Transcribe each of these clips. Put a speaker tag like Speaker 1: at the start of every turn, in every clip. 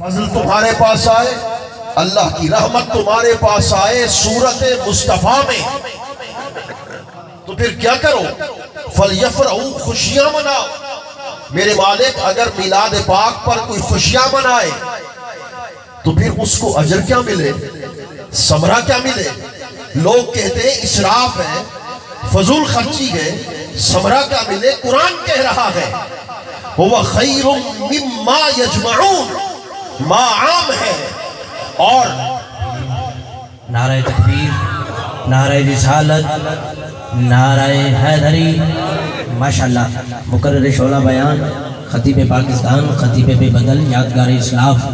Speaker 1: فضل تمہارے پاس آئے، اللہ کی رحمت تمہارے پاس آئے صورت مصطفیٰ میں، تو پھر کیا کرو؟ فَلْيَفْرَحُوا، خوشیاں مناؤ۔ میرے مالک اگر میلاد پاک پر کوئی خوشیاں منائے تو پھر اس کو اجر کیا ملے، ثمرہ کیا ملے؟ لوگ کہتے ہیں اسراف ہے، فضول خرچی ہے، ثمرہ کیا ملے؟ قرآن کہہ رہا ہے هُوَ خَيْرٌ مِّمَّا يَجْمَعُونَ، ما عام ہے۔ اور
Speaker 2: نعرہ تکبیر، نعرہ رسالت، نعرہ حیدری، ماشاءاللہ مقرر شعلہ بیان، خطیب پاکستان، خطیب بے بدل، یادگار اسلاف،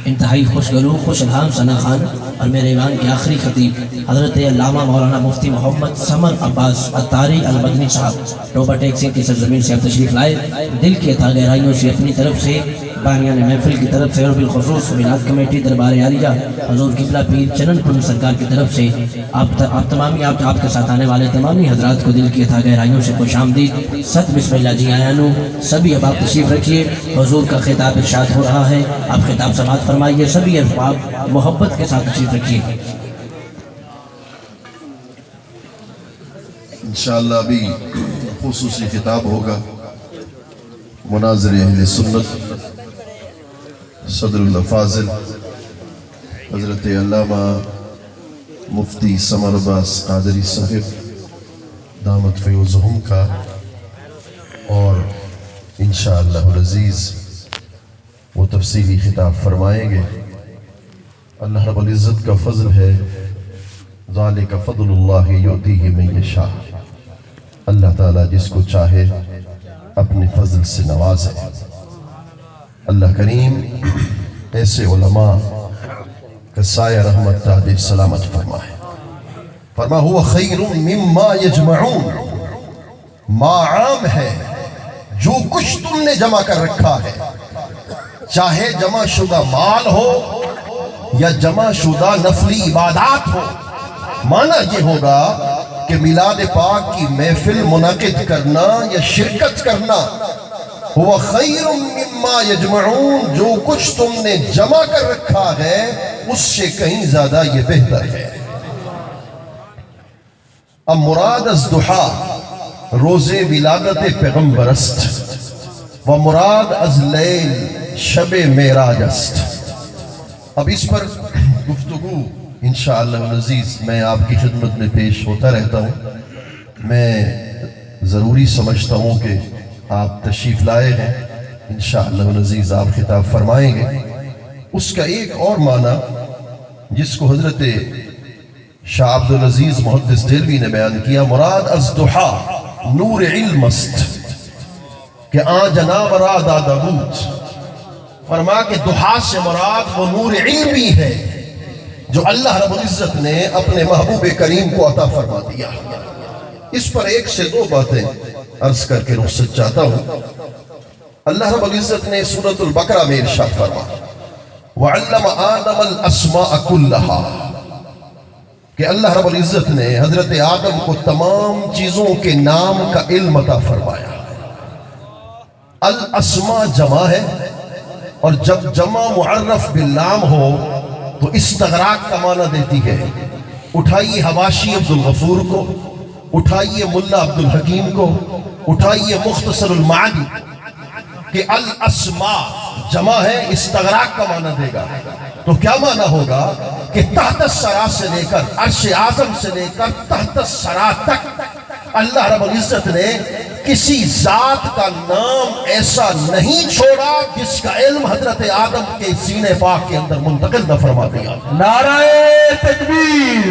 Speaker 2: انتہائی خوشگلو، خوش الہام ثنا خان، اور میرے ایوان کے آخری خطیب حضرت علامہ مولانا مفتی محمد ثمر عباس عطاری المدنی صاحب ٹوبہ ٹیکسی کی سرزمین سے اب تشریف لائے، دل کی عطا گہرائیوں سے اپنی طرف سے، بانیان محفل کی طرف سے، اور بالخصوص میلاد کمیٹی دربار عالیہ حضور قبلہ پیر چنن پور سرکار کی طرف سے آپ تمامی آپ کے ساتھ آنے والے تمامی حضرات کو دل کی عطا گہرائیوں سے خوش آمدید۔ ست بسم اللہ جی آیانو، سبھی اب آپ تشریف رکھیے، حضور کا خطاب ارشاد ہو رہا ہے، آپ خطاب سماعت فرمائیے، سبھی آپ محبت کے ساتھ تشریف رکھیے۔
Speaker 1: انشاءاللہ ابھی خصوصی خطاب ہوگا مناظر اہل سنت صدر اللہ فاضل حضرت علامہ مفتی ثمر عباس قادری صاحب دامت فیوزہم کا، اور انشاءاللہ العزیز وہ تفصیلی خطاب فرمائیں گے۔ اللہ رب العزت کا فضل ہے، ذالک فضل اللہ یؤتیہ من یشاء، اللہ تعالیٰ جس کو چاہے اپنے فضل سے نوازے۔ اللہ کریم ایسے علماء کا سایہ رحمت تاج سلامت فرمائے۔ فرما ہوا خیر مما یجمعون، ما عام ہے جو کچھ تم نے جمع کر رکھا ہے، چاہے جمع شدہ مال ہو یا جمع شدہ نفلی عبادات ہو۔ معنی یہ ہوگا کہ میلاد پاک کی محفل منعقد کرنا یا شرکت کرنا، وہ خیر مما یجمعون، جو کچھ تم نے جمع کر رکھا ہے اس سے کہیں زیادہ یہ بہتر ہے۔ اب مراد از دحا روز ولادت پیغمبر است، و مراد از لیل شب معراج است۔ اب اس پر گفتگو انشاءاللہ العزیز میں آپ کی خدمت میں پیش ہوتا رہتا ہوں۔ میں ضروری سمجھتا ہوں کہ آپ تشریف لائے ہیں، انشاءاللہ العزیز آپ خطاب فرمائیں گے۔ اس کا ایک اور معنی جس کو حضرت شاہ عبدالعزیز محدث دہلوی نے بیان کیا، مراد از دحا نور علم است، کہ آن جناب را دادا بود، فرما کہ دحا سے مراد وہ نور علمی ہے جو اللہ رب العزت نے اپنے محبوب کریم کو عطا فرما دیا۔ اس پر ایک سے دو باتیں عرض کر کے رخصت چاہتا ہوں۔ اللہ رب العزت نے سورۃ البقرہ میں ارشاد فرما وَعَلَّمَ آدَمَ الْأَسْمَاءَ كُلَّهَا، کہ اللہ رب العزت نے حضرت آدم کو تمام چیزوں کے نام کا علم عطا فرمایا۔ الاسماء جمع ہے، اور جب جمع معرف باللام ہو تو استغراق کا معنی دیتی ہے۔ اٹھائیے حواشی عبد الغفور کو، اٹھائیے ملا عبد الحکیم کو، اٹھائیے مختصر المعانی، کہ الاسماء جمع ہے، استغراق کا معنی دے گا۔ تو کیا معنی ہوگا کہ تحت الثری سے لے کر عرش اعظم سے لے کر تحت الثری تک اللہ رب العزت نے کسی ذات کا نام ایسا نہیں چھوڑا جس کا علم حضرت آدم کے سینے پاک کے اندر منتقل نہ فرما دیا۔
Speaker 3: نعرہ تکبیر،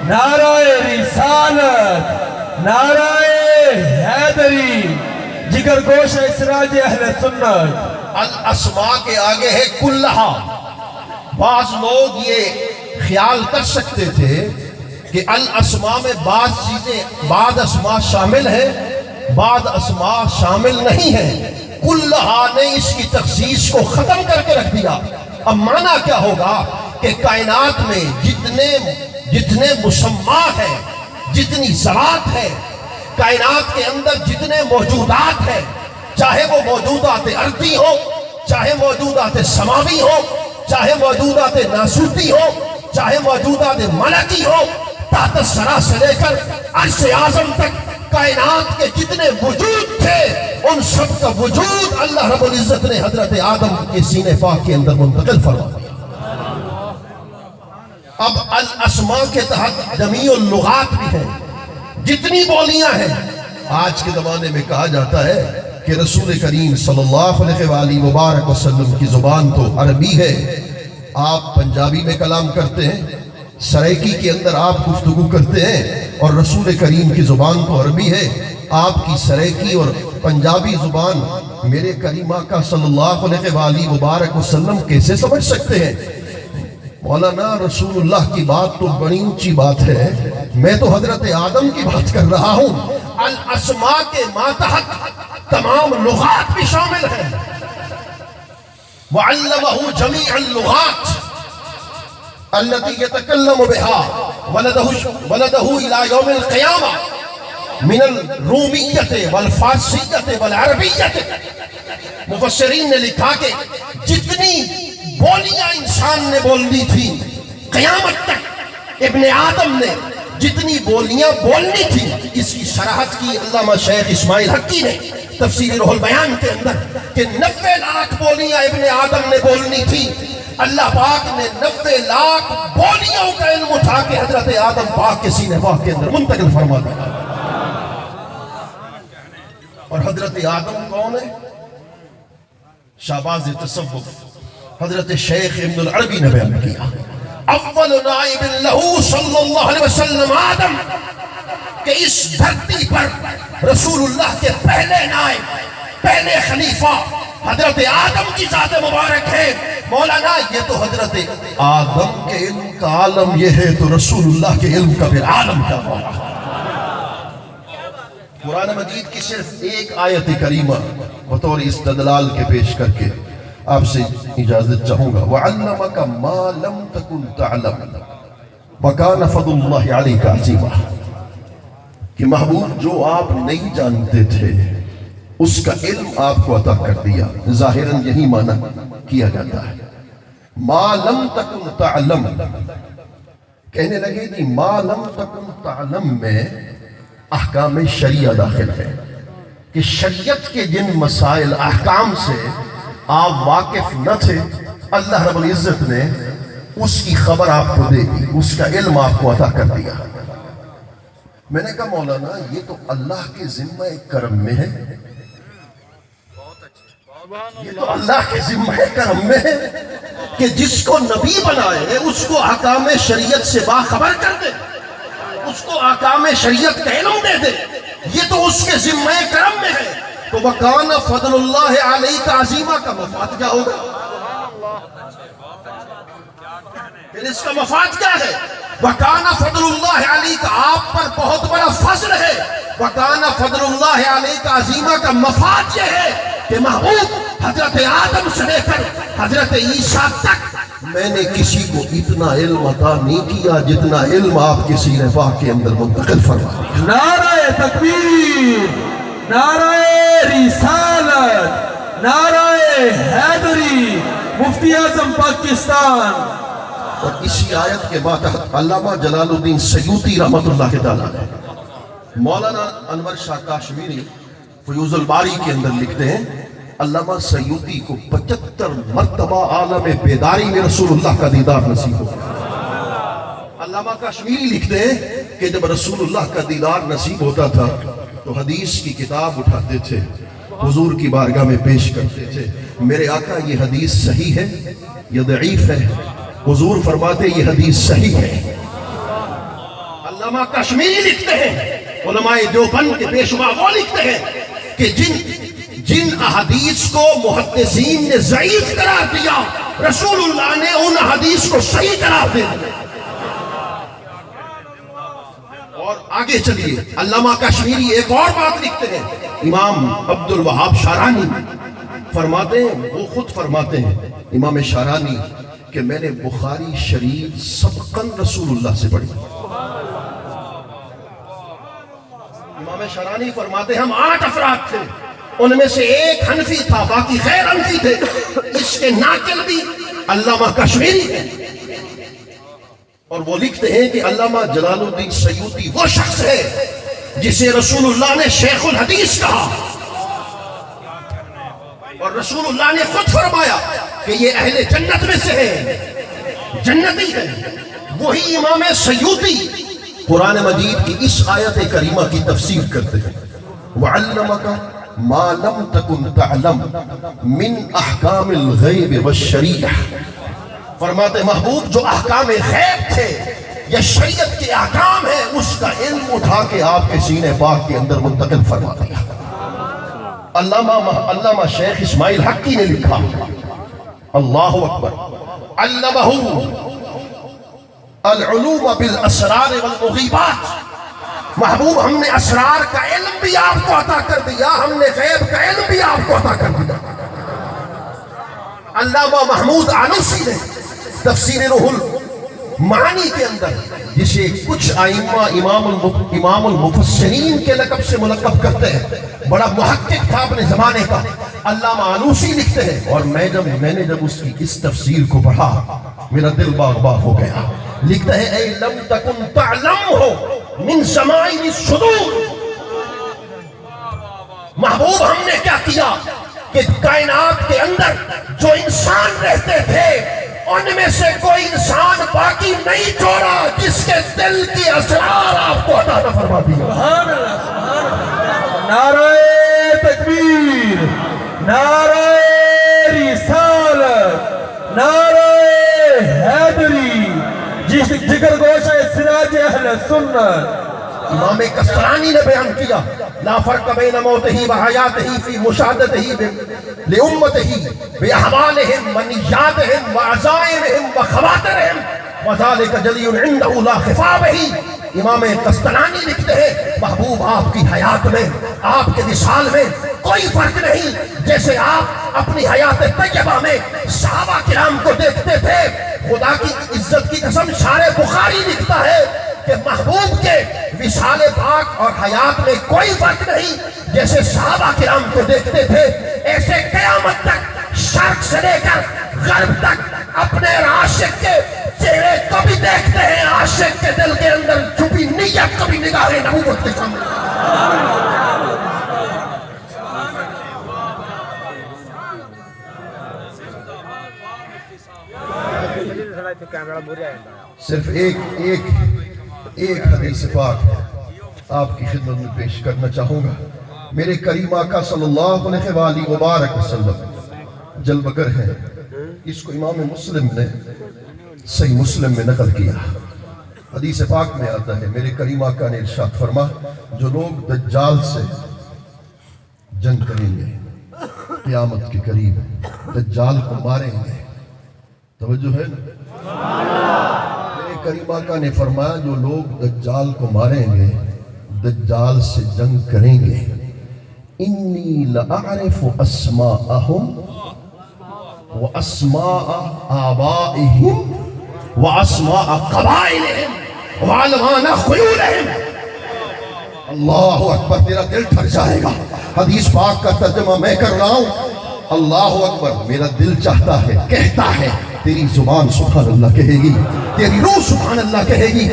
Speaker 3: نعرہ رسالت، نعرہ حیدری، جگر گوش اسراج اہل سنت۔
Speaker 1: الاسماء کے آگے ہے کلہا۔ بعض لوگ یہ خیال کر سکتے تھے کہ الاسماء میں بعض اسماء شامل ہیں، بعض اسماء شامل نہیں ہیں۔ کلہا نے اس کی تخصیص کو ختم کر کے رکھ دیا۔ اب معنی کیا ہوگا کہ کائنات میں جتنے مسمہ ہیں، جتنی ذرات ہیں، کائنات کے اندر جتنے موجودات ہیں، چاہے وہ موجودات ارضی ہو، چاہے موجودات سماوی ہو، چاہے موجودات ناسوتی ہو، چاہے موجودات ملکی ہو، تحت الثری سے لے کر عرش اعظم تک کائنات کے جتنے وجود تھے ان سب کا وجود اللہ رب العزت نے حضرت آدم کے سینے پاک کے اندر منتقل فرما دیا۔ اب الاسماء کے تحت جمیع اللغات بھی ہیں، جتنی بولیاں ہیں۔ آج کے زمانے میں کہا جاتا ہے کہ رسول کریم صلی اللہ علیہ وآلہ مبارک وسلم کی زبان تو عربی ہے، آپ پنجابی میں کلام کرتے ہیں، سرائکی کے اندر آپ گفتگو کرتے ہیں، اور رسول کریم کی زبان تو عربی ہے، آپ کی سرائکی اور پنجابی زبان میرے کریم آقا صلی اللہ علیہ وآلہ مبارک وسلم کیسے سمجھ سکتے ہیں؟ مولانا رسول اللہ کی بات تو بڑی اونچی بات ہے، میں تو حضرت آدم کی بات کر رہا ہوں۔ الاسماء کے ماتحت تمام لغات بھی شامل ہیں۔ وعلمہ جمیع اللغات التي يتكلم بها ولده الى يوم القيامة من الرومیت والفارسیت والعربیت۔ مفسرین نے لکھا کہ جتنی بولیاں انسان نے بولنی تھی قیامت تک، ابن آدم نے جتنی بولیاں بولنی تھی، اس کی شرحت کی علامہ شیخ اسماعیل حقی نے تفسیر روح البیان کے اندر کہ 90 لاکھ بولیاں ابن آدم نے بولنی تھی۔ اللہ پاک نے 90 لاکھ بولیوں کا علم اٹھا کے حضرت آدم پاک کے سینے پاک کے اندر منتقل فرما دیا۔ اور حضرت آدم کون ہے؟ شہباز تصوف حضرت شیخ ابن العربی نے بیان کیا، اول نائب لہو صلی اللہ علیہ وسلم آدم، کہ اس دھرتی پر رسول اللہ کے پہلے نائب، پہلے خلیفہ حضرت آدم کی ذات مبارک ہے۔ مولانا یہ تو حضرت آدم کے علم کا عالم یہ ہے، تو رسول اللہ کے علم کا پھر عالم کیا ہوگا؟ قرآن مجید کی صرف ایک آیت کریمہ بطور استدلال کے پیش کر کے آپ سے اجازت چاہوں گا۔ وَعَلَّمَكَ مَا لَمْ تَكُنْ تَعْلَمْ وَكَانَ فَضْلُ اللَّهِ عَلَيْكَ عَظِيمًا، کہ محبوب جو آپ نہیں جانتے تھے اس کا علم آپ کو عطا کر دیا۔ ظاہراً یہی معنی کیا جاتا ہے۔ ما لم تکن تعلم، کہنے لگے کہ ما لم تکن تعلم میں احکام شریعہ داخل ہے، کہ شریعت کے جن مسائل احکام سے آپ واقف نہ تھے، اللہ رب العزت نے اس کی خبر آپ کو دے دی، اس کا علم آپ کو عطا کر دیا۔ میں نے کہا مولانا یہ تو اللہ کے ذمہ کرم میں ہے، یہ تو اللہ کے ذمہ کرم میں ہے کہ جس کو نبی بنائے اس کو احکام شریعت سے باخبر کر دے، اس کو احکام شریعت کا علم دے دے، یہ تو اس کے ذمہ کرم میں ہے۔ تو وَكَانَ فَضْلُ اللَّهِ عَلَيْكَ عَظِيمًا کا مفاد کیا ہوگا؟ پھر اس کا مفاد کیا ہے؟ وَكَانَ فَضْلُ اللَّهِ عَلَيْكَ آپ پر بہت بڑا فضل ہے۔ وَكَانَ فَضْلُ اللَّهِ عَلَيْكَ عَظِيمًا کا مفاد یہ ہے کہ محبوب حضرت آدم سے لے کر حضرت عیسیٰ تک میں نے کسی کو اتنا علم عطا نہیں کیا جتنا علم آپ کے سینے پاک کے اندر منتقل فرما دیا۔
Speaker 3: نعرہ تکبیر، نعرہ رسالت، نعرہ حیدری، مفتی اعظم پاکستان۔
Speaker 1: اور اسی آیت کے ماتحت علامہ جلال الدین سیوطی رحمت اللہ تعالیٰ نے مولانا انور شاہ کاشمیری فیوز الباری کے اندر لکھتے ہیں، علامہ سیوطی کو 75 مرتبہ عالم بیداری میں رسول اللہ کا دیدار نصیب ہوا۔ علامہ کاشمیری لکھتے ہیں کہ جب رسول اللہ کا دیدار نصیب ہوتا تھا تو حدیث کی کتاب اٹھاتے تھے، حضور کی بارگاہ میں پیش کرتے تھے، میرے آقا یہ حدیث صحیح ہے یا ضعیف ہے؟ حضور فرماتے یہ حدیث صحیح ہے۔ علامہ کشمیری لکھتے ہیں، علماء دیوبند کے پیشوا وہ لکھتے ہیں کہ جن احادیث کو محدثین نے ضعیف قرار دیا رسول اللہ نے ان احادیث کو صحیح قرار دیا۔ اور آگے چلیے، علامہ کشمیری ایک اور بات لکھتے ہیں، امام عبد الوہاب شارانی فرماتے ہیں، وہ خود فرماتے ہیں امام شارانی کہ میں نے بخاری شریف سبقاً رسول اللہ سے پڑھی۔ امام شارانی فرماتے ہیں ہم 8 افراد تھے،
Speaker 4: ان میں سے ایک حنفی تھا، باقی غیر حنفی تھے۔ اس کے ناقل بھی علامہ کشمیری ہے، اور وہ لکھتے ہیں کہ علامہ جلال الدین سیوطی وہ شخص ہے جسے رسول اللہ نے شیخ الحدیث کہا، اور رسول اللہ نے خود فرمایا کہ یہ اہل جنت میں سے ہے، جنتی ہے۔ وہی امام سیوطی قرآن مجید کی اس آیت کریمہ کی تفسیر کرتے ہیں، وَعَلَّمَكَ مَا لَمْ تَكُنْ تَعْلَمْ مِنْ أَحْكَامِ الْغَيْبِ وَالشَّرِيعَةِ، فرماتے محبوب جو احکام غیب تھے یا شریعت کے احکام ہیں، اس کا علم اٹھا کے آپ کے سینے پاک کے اندر منتقل فرما دیا۔ علامہ شیخ اسماعیل حقی نے لکھا، اللہ اکبر، علمہ العلوم بالاسرار والمغیبات، محبوب ہم نے اسرار کا علم بھی آپ کو عطا کر دیا، ہم نے غیب کا علم بھی آپ کو عطا کر دیا۔ علامہ محمود آلوسی نے تفسیر روح المعانی کے اندر، جسے کچھ ائمہ امام المفسرین کے لقب سے ملقب کرتے ہیں، بڑا محقق تھا اپنے زمانے کا، علامہ آلوسی لکھتے ہیں، اور میں نے جب اس کی اس تفسیر کو پڑھا میرا دل باغ باغ ہو گیا۔ لکھتا ہے اے لم تکن تعلم ہو من سمائن الصدور، محبوب ہم نے کیا کیا کہ کائنات کے اندر جو انسان رہتے تھے ان میں سے کوئی انسان باقی نہیں چھوڑا جس کے دل کی اسرار آپ کو عطا نہ فرما دیا۔
Speaker 3: سبحان اللہ، سبحان اللہ، نعرہ تکبیر، نعرہ رسالت، نعرہ حیدری، جس جگر گوشہ سراج اہل سنت۔
Speaker 4: امام کسترانی نے بیان کیا لا فرق بین موتہی و حیاتہی فی مشاہدتہی لأمتہی بأحوالہم و نیاتہم و عزائمہم و خواترہم وذالک جلی عندہ لا خفابہی۔ امام کسترانی لکھتے ہیں محبوب آپ کی حیات میں، آپ کے وصال میں کوئی فرق نہیں، جیسے آپ اپنی حیات طیبہ میں صحابہ کرام کو دیکھتے تھے۔ خدا کی عزت کی قسم شارح بخاری لکھتا ہے کہ محبوب کے وصال پاک اور حیات میں کوئی فرق نہیں، جیسے صحابہ کرام کو دیکھتے تھے ایسے قیامت تک شرق سے لے کر غرب تک اپنے عاشق کے چہرے کو بھی دیکھتے ہیں، عاشق کے دل کے اندر چھپی نیت کو بھی نگاہ نبوت کے سامنے۔
Speaker 1: صرف ایک حدیث پاک آپ کی خدمت میں پیش کرنا چاہوں گا۔ میرے کریم آقا صلی اللہ علیہ وآلہ وبارک وسلم جلوگر ہیں، اس کو امام مسلم نے صحیح مسلم میں نقل کیا۔ حدیث پاک میں آتا ہے میرے کریم آقا نے ارشاد فرما جو لوگ دجال سے جنگ کریں گے قیامت کے قریب دجال کو ماریں گے، توجہ ہے نا؟ میرے کریم آقا نے فرمایا جو لوگ دجال کو ماریں گے، دجال سے جنگ کریں گے، انی لأعرف اسماءہم واسماء آبائہم واسماء قبائلہم وعلمان خیولہم۔ اللہ اکبر، تیرا دل ٹھر جائے گا۔ حدیث پاک کا ترجمہ میں کر رہا ہوں۔ اللہ اکبر، میرا دل چاہتا ہے، کہتا ہے، تیری زبان سبحان اللہ کہے گی، تیری روح سبحان اللہ کہے گی۔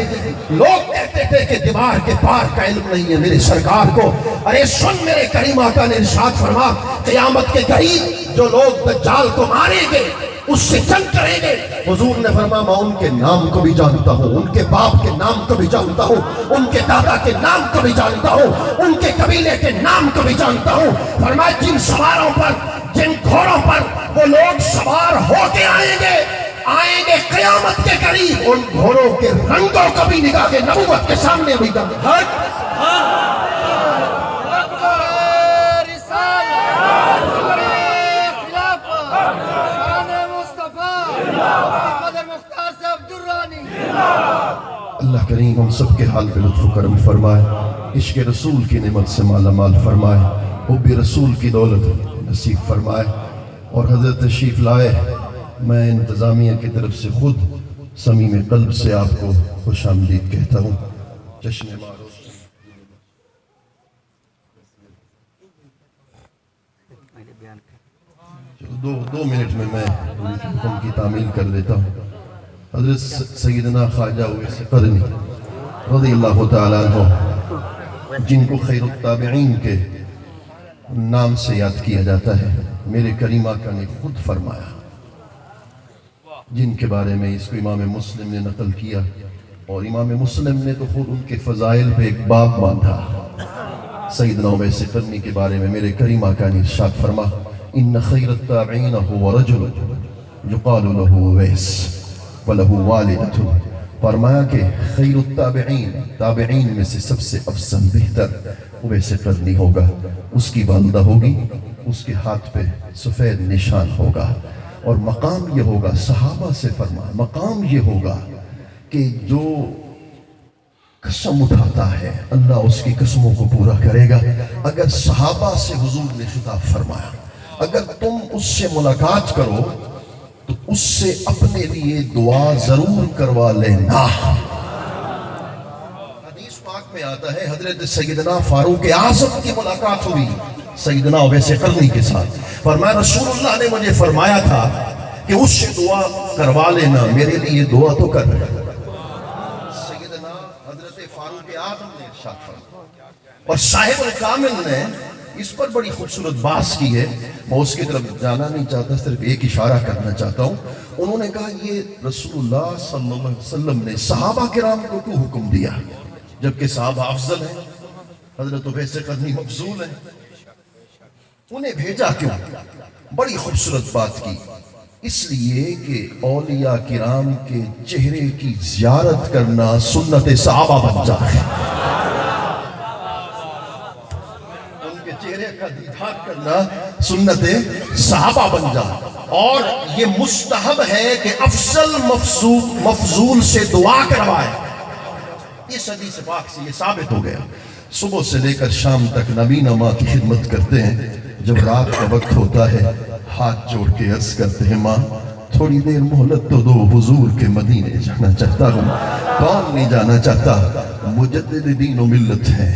Speaker 1: لوگ کہتے تھے کہ دیوار کے پار کا علم نہیں ہے میرے سرکار کو، ارے سن میرے کریم آقا نے ارشاد فرما قیامت کے قریب جو لوگ دجال کو ماریں گے، اس سے جنگ کریں گے، حضور نے فرمایا میں ان کے نام کو بھی جانتا ہوں، ان کے باپ کے نام کو بھی جانتا ہوں، ان کے دادا کے نام کو بھی جانتا ہوں، ان کے قبیلے کے نام کو بھی جانتا ہوں۔ فرمایا جن سواروں پر، جن گھوڑوں پر وہ لوگ سوار ہو کے آئیں گے قیامت کے قریب، ان گھوڑوں کے رنگوں کو بھی نگاہ کے نبوت کے سامنے بھی گا۔ اللہ کریم ہم سب کے حال پہ لطف و کرم فرمائے، عشق رسول کی نعمت سے مالا مال فرمائے، حب رسول کی دولت نصیب فرمائے، اور حضرت تشریف لائے۔ میں انتظامیہ کی طرف سے خود صمیم قلب سے آپ کو خوش آمدید کہتا ہوں۔ جشن مارو دو منٹ میں ان کے حکم کی تعمیل کر دیتا ہوں. حضرت سیدنا خواجہ اویس قرنی رضی اللہ تعالیٰ عنہ، جن کو خیر التابعین کے نام سے یاد کیا جاتا ہے، میرے کریم آقا نے خود فرمایا، جن کے بارے میں اس کو امام مسلم نے نقل کیا، اور امام مسلم نے تو خود ان کے فضائل پہ ایک باب باندھا. سیدنا اویس قرنی کے بارے میں میرے کریم آقا نے ارشاد فرما، ان خیر التابعین هو رجل یقال له اویس وله والدۃ. فرمایا کہ خیر التابعین، تابعین میں سے سب سے افضل بہتر اویس قرنی ہوگا. اس کی والدہ ہوگی، اس کے ہاتھ پہ سفید نشان ہوگا، اور مقام یہ ہوگا، صحابہ سے فرمایا مقام یہ ہوگا کہ جو قسم اٹھاتا ہے اللہ اس کی قسموں کو پورا کرے گا. اگر صحابہ سے حضور نے خطاب فرمایا، اگر تم اس سے ملاقات کرو تو اس سے اپنے لیے دعا ضرور کروا لینا. حدیث پاک میں آتا ہے حضرت سیدنا فاروق اعظم کی ملاقات ہوئی سیدنا اویس قرنی کے ساتھ. فرمایا رسول اللہ نے مجھے فرمایا تھا کہ اس سے دعا کروا لینا، میرے لیے دعا تو کر. سیدنا حضرت فاروق اعظم نے ارشاد فرمایا، اور صاحب الکامل نے اس پر بڑی خوبصورت بحث کی ہے. میں اس کی طرف جانا نہیں چاہتا، صرف ایک اشارہ کرنا چاہتا ہوں. انہوں نے کہا یہ رسول اللہ صلی اللہ علیہ وسلم نے صحابہ کرام کو کیوں حکم دیا جبکہ صحابہ افضل ہیں، حضرت اویس قرنی مفضول ہیں، انہیں بھیجا کیوں؟ بڑی خوبصورت بات کی. اس لیے کہ اولیاء کرام کے چہرے کی زیارت کرنا سنت صحابہ بن جائے، ان کے چہرے کا دیدار کرنا سنت صحابہ بن جائے. اور یہ مستحب ہے کہ افضل مفضول سے دعا کروائے. اس حدیث پاک سے یہ ثابت ہو گیا. صبح سے لے کر شام تک نبی ماں کی خدمت کرتے ہیں. جب رات کا وقت ہوتا ہے ہاتھ جوڑ کے عرض کرتے ہیں، ماں تھوڑی دیر مہلت تو دو، حضور کے مدینے جانا چاہتا ہوں. کون نہیں جانا چاہتا؟ مجدد دین و ملت ہے،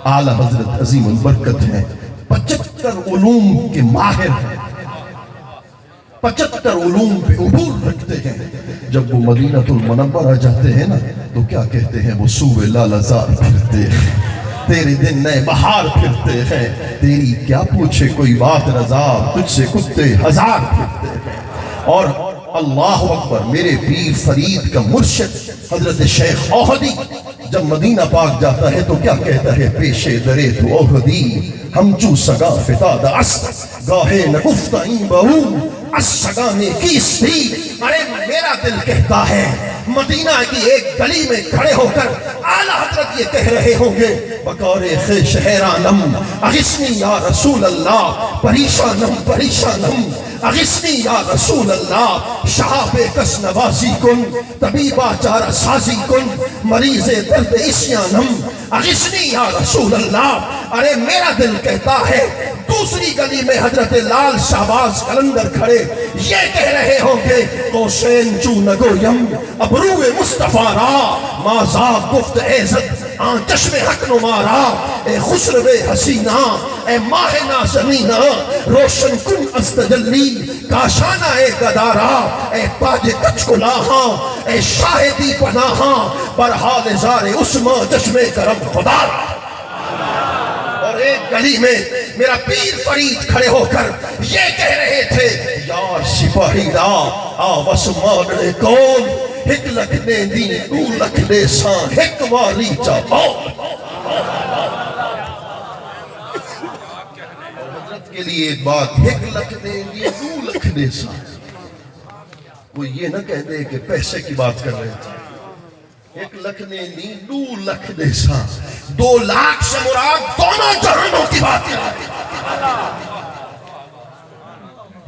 Speaker 1: اعلیٰ حضرت عظیم البرکت ہیں، 75 علوم کے ماہر ہیں، 75 علوم پہ عبور رکھتے ہیں. جب وہ مدینہ المنورہ جاتے ہیں نا تو کیا کہتے ہیں؟ وہ صوبے لالزار پھرتے ہیں، تیرے دن نئے بہار پھرتے ہیں، تیری کیا پوچھے کوئی بات رضا، تجھ سے کتے ہزار پھرتے ہیں. اور اللہ اکبر، میرے پیر فرید کا مرشد حضرت شیخ اوہدی جب مدینہ پاک جاتا ہے تو کیا کہتا ہے؟ پیشے درے تو اوہدی ہم چو سگا فتاد است گاہے نگفتائیں بہو اس سگانے کیستی. ارے میرا دل کہتا ہے مدینہ کی ایک گلی میں کھڑے ہو کر اعلیٰ حضرت یہ کہہ رہے ہوں گے، بکار خیش حیرانم اغثنی یا رسول اللہ، پریشانم پریشانم اغثنی یا رسول اللہ، شہاب کس نوازی کن، طبیبہ چارہ سازی کن، مریض درد اسیانم اغثنی یا رسول اللہ. ارے میرا دل کہتا ہے دوسری گلی میں حضرت لال شہباز قلندر کھڑے یہ کہہ رہے ہوں گے، قوسین چو نگویم ابرو مصطفیٰ را، مازا گفت عزت آن چشم حق نمارا، اے خسرو حسینہ اے ماہ نازنینہ، روشن کن از تجلی کاشانہ اے گدارا، اے تاج کچھ کلاہاں اے شاہدی پناہاں، برحال زار عثمہ چشم کرم خدا. اور ایک گلی میں میرا پیر فرید کھڑے ہو کر یہ کہہ رہے تھے، یار سپاہی را آوس ماننے کون، ہک لکھنے دین دو لکھنے سان ہک واری چاپاؤ. حضرت کے لیے ایک بات، ہک لکھنے دین دو لکھنے سان. کوئی یہ نہ کہہ دے کہ پیسے کی بات کر رہے تھے. 1 لکھ نے نہیں 2 لکھ دے سا، 2 لاکھ سے مراد دونوں جہانوں کی بات ہے.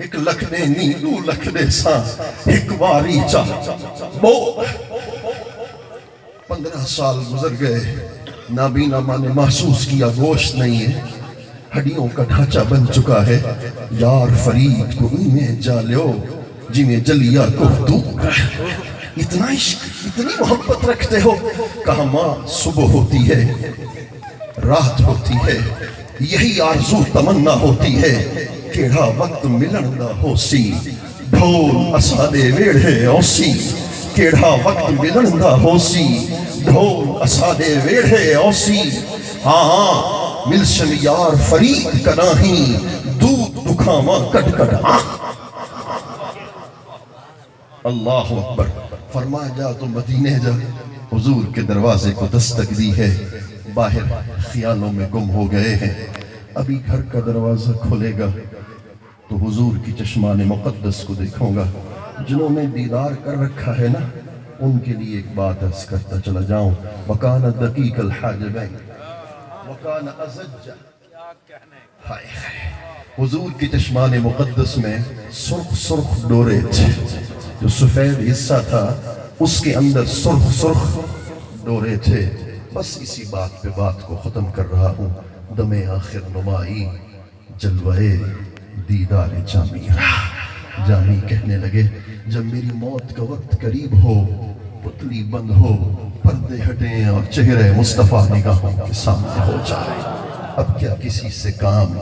Speaker 1: 1 لکھ نے نہیں 2 لکھ دے سا، ایک واری چاہ. وہ 15 سال گزر گئے، نابینا ماں نے محسوس کیا گوشت نہیں ہے، ہڈیوں کا ڈھانچہ بن چکا ہے. یار فرید کو میں جا لیو جنہیں جلیا کو دور. اتنا عشق، اتنی محبت رکھتے ہو. کہا ماں صبح ہوتی ہے، رات ہوتی ہے، یہی آرزو تمنا ہوتی ہے، کیڑا وقت ملن دا ہو سی ڈھول اسادے ویڑے اوسی کیڑا وقت ملن دا ہو سی ڈھول اسادے ویڑے اوسی ہاں ملشن یار فرید کناہی دودھ دکھاما کٹ کٹ اللہ اکبر فرمایا جا تو مدینے جا حضور کے دروازے کو دستک دی ہے باہر خیالوں میں گم ہو گئے ہیں ابھی گھر کا دروازہ کھولے گا تو حضور کی چشمان مقدس کو دیکھوں گا جنہوں نے دیدار کر رکھا ہے نا ان کے لیے ایک بات عرض کرتا چلا جاؤں وَكَانَ دَقِيقَ الْحَاجِبَيْنِ وَكَانَ أَزَجَّ حضور کی چشمان مقدس میں سرخ سرخ ڈورے تھے جو سفید حصہ تھا اس کے اندر سرخ سرخ ڈورے تھے بس اسی بات پہ بات کو ختم کر رہا ہوں دم آخر نمائی جلوے دیدار جامی راہ جامی کہنے لگے جب میری موت کا وقت قریب ہو پتلی بند ہو پردے ہٹیں اور چہرے مصطفیٰ نگاہوں کے سامنے ہو جائے اب کیا کسی سے کام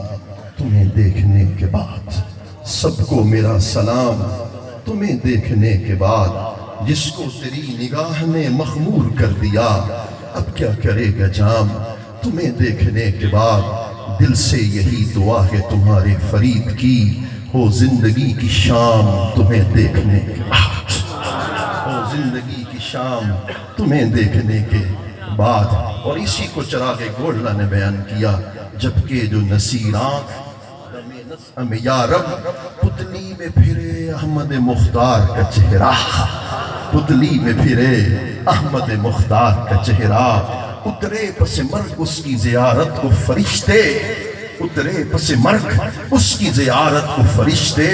Speaker 1: تمہیں دیکھنے کے بعد سب کو میرا سلام تمہیں دیکھنے کے بعد جس کو تیری نگاہ نے مخمور کر دیا اب کیا کرے گا جام تمہیں دیکھنے کے بعد دل سے یہی دعا ہے تمہارے فرید کی ہو زندگی کی شام تمہیں دیکھنے کے بعد ہو زندگی کی شام تمہیں دیکھنے کے بعد اور اسی کو چراغ گولڈا نے بیان کیا جبکہ جو نصیر آنکھ ہمیں یا رب پتلی میں پھرے احمد مختار کا چہرہ پتلی میں پھرے احمد مختار کا چہرہ اترے پس مرگ اس کی زیارت کو فرشتے اترے پس مرگ اس کی زیارت کو فرشتے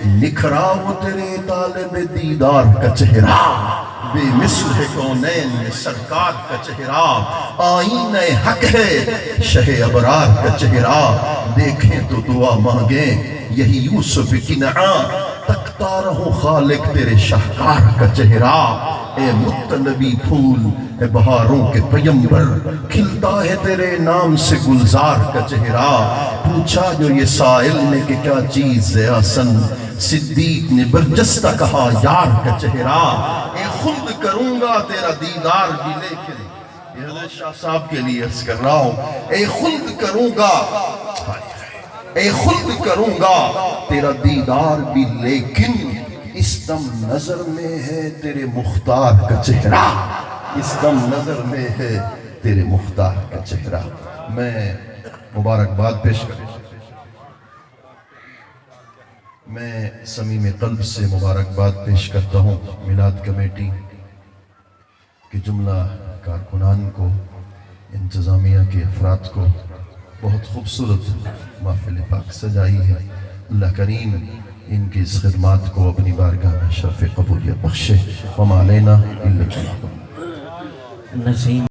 Speaker 1: نکھرا وہ تیرے طالب دیدار کا چہرہ بے مثل ہے کونین میں سرکار کا چہرہ آئین حق ہے شہ ابرار کا چہرہ دیکھیں تو دعا مانگیں یہی یوسف کنعان تکتا رہو خالق تیرے شاہکار کا چہرہ اے مطلبی پھول اے بہاروں کے پیمبر کھلتا ہے تیرے نام سے گلزار کا چہرہ پوچھا جو یہ سائل نے کہ کیا چیز ہے آسن صدیق نے برجستہ کہا یار کا چہرہ اے خود کروں گا تیرا دیدار بھی لیکن یہ حضرت شاہ صاحب کے لیے عرض کر رہا ہوں اے خود کروں گا اے خود کروں گا تیرا دیدار بھی لیکن اس دم نظر میں ہے تیرے مختار کا چہرہ اس دم نظر میں ہے تیرے مختار کا چہرہ میں مبارکباد پیش کروں میں صمیم قلب سے مبارکباد پیش کرتا ہوں میلاد کمیٹی کے جملہ کارکنان کو انتظامیہ کے افراد کو بہت خوبصورت محفل پاک سجائی ہے اللہ کریم ان کی اس خدمات کو اپنی بارگاہ میں شرف قبولیت بخشے وما علینا الا البلاغ
Speaker 2: نسیم